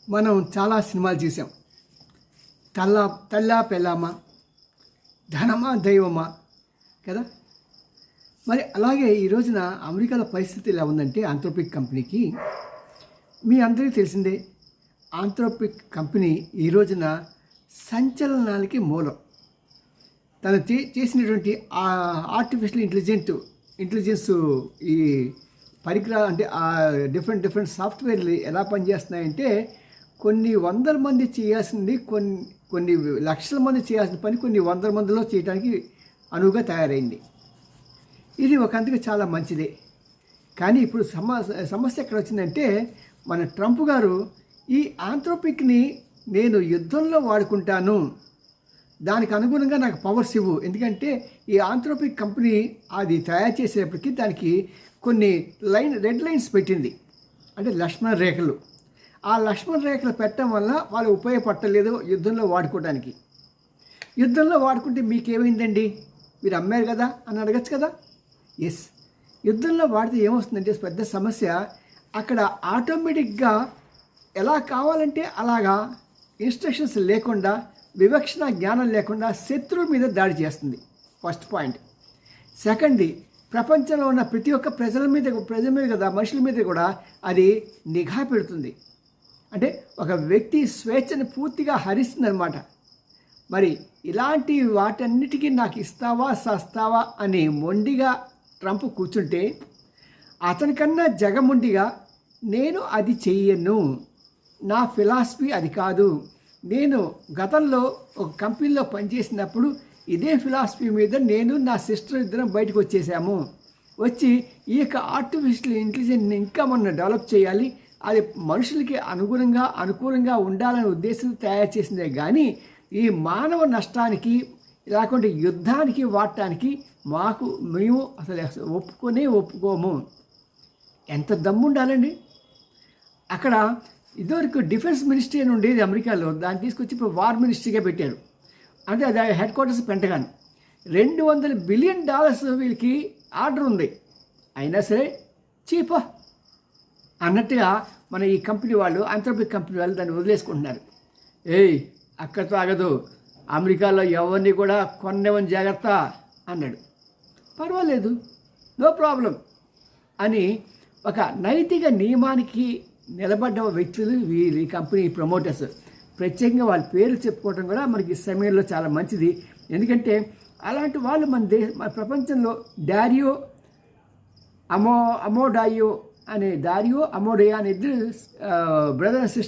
మనం చాలా సినిమాలు చూసాం. తల్లా పెళ్ళామా, ధనమా దైవమా కదా. మరి అలాగే ఈ రోజున అమెరికాలో పరిస్థితి ఎలా ఉందంటే, ఆంథ్రోపిక్ కంపెనీకి, మీ అందరికీ తెలిసిందే, ఆంథ్రోపిక్ కంపెనీ ఈ రోజున సంచలనానికి మూలం. తను చేసినటువంటి ఆర్టిఫిషియల్ ఇంటెలిజెన్స్ ఈ పరికరాలు, అంటే ఆ డిఫరెంట్ సాఫ్ట్వేర్లు ఎలా పనిచేస్తున్నాయంటే, కొన్ని వందల మంది చేయాల్సింది కొన్ని లక్షల మంది చేయాల్సిన పని కొన్ని వందల మందిలో చేయడానికి అనువుగా తయారైంది. ఇది ఒకందుకు చాలా మంచిదే. కానీ ఇప్పుడు సమస్య ఎక్కడ వచ్చిందంటే, మన ట్రంప్ గారు ఈ ఆంథ్రోపిక్ని నేను యుద్ధంలో వాడుకుంటాను, దానికి అనుగుణంగా నాకు పవర్స్ ఇవ్వు. ఎందుకంటే ఈ ఆంథ్రోపిక్ కంపెనీ అది తయారు చేసేటప్పటికి దానికి కొన్ని రెడ్ లైన్స్ పెట్టింది, అంటే లక్ష్మణ రేఖలు. ఆ లక్ష్మణ రేఖలు పెట్టడం వల్ల వాళ్ళు ఉపయోగపడలేదు యుద్ధంలో వాడుకోవడానికి. యుద్ధంలో వాడుకుంటే మీకేమైందండి, మీరు అమ్మారు కదా అని అడగచ్చు కదా. ఎస్, యుద్ధంలో వాడితే ఏమొస్తుందంటే పెద్ద సమస్య, అక్కడ ఆటోమేటిక్గా ఎలా కావాలంటే అలాగా ఇన్స్ట్రక్షన్స్ లేకుండా, వివక్షణ జ్ఞానం లేకుండా శత్రువుల మీద దాడి చేస్తుంది. First point. సెకండ్ది, ప్రపంచంలో ఉన్న ప్రతి ఒక్క ప్రజల మీద కదా, మనుషుల మీద కూడా అది నిఘా పెడుతుంది. అంటే ఒక వ్యక్తి స్వేచ్ఛను పూర్తిగా హరిస్తుందన్నమాట. మరి ఇలాంటి వాటన్నిటికీ నాకు ఇస్తావా సస్తావా అని మొండిగా ట్రంప్ కూర్చుంటే, అతనికన్నా జగముండిగా నేను అది చెయ్యను, నా ఫిలాసఫీ అది కాదు, నేను గతంలో ఒక కంపెనీలో పనిచేసినప్పుడు ఇదే ఫిలాసఫీ మీద నేను నా సిస్టర్ ఇద్దరం బయటకు వచ్చి ఈ యొక్క ఆర్టిఫిషియల్ ఇంటెలిజెన్స్ని ఇంకా మనం డెవలప్ చేయాలి, అది మనుషులకి అనుకూలంగా ఉండాలనే ఉద్దేశంతో తయారు చేసిందే కానీ ఈ మానవ నష్టానికి లేకుంటే యుద్ధానికి వాడటానికి మేము అసలు ఒప్పుకోము. ఎంత దమ్ము ఉండాలండి. అక్కడ ఇదివరకు డిఫెన్స్ మినిస్ట్రీ అని ఉండేది అమెరికాలో, దాన్ని తీసుకొచ్చి ఇప్పుడు వార్ మినిస్ట్రీగా పెట్టారు. అంటే అది హెడ్ క్వార్టర్స్ పెంటగాన్. $200 బిలియన్ వీళ్ళకి ఆర్డర్ ఉంది, అయినా సరే చీపా అన్నట్టుగా మన ఈ కంపెనీ వాళ్ళు, ఆంథ్రోపిక్ కంపెనీ వాళ్ళు దాన్ని వదిలేసుకుంటున్నారు. అక్కడితో ఆగదు, అమెరికాలో ఎవరిని కూడా కొనేవని జాగ్రత్త అన్నాడు. పర్వాలేదు, నో ప్రాబ్లం అని ఒక నైతిక నియమానికి నిలబడ్డ వ్యక్తులు ఈ కంపెనీ ప్రమోటర్స్. ప్రత్యేకంగా వాళ్ళ పేర్లు చెప్పుకోవడం కూడా మనకి ఈ సమయంలో చాలా మంచిది. ఎందుకంటే అలాంటి వాళ్ళు మన ప్రపంచంలో డారియో అమోడయో అనే ఇద్దరు బ్రదర్ అండ్ సిస్టర్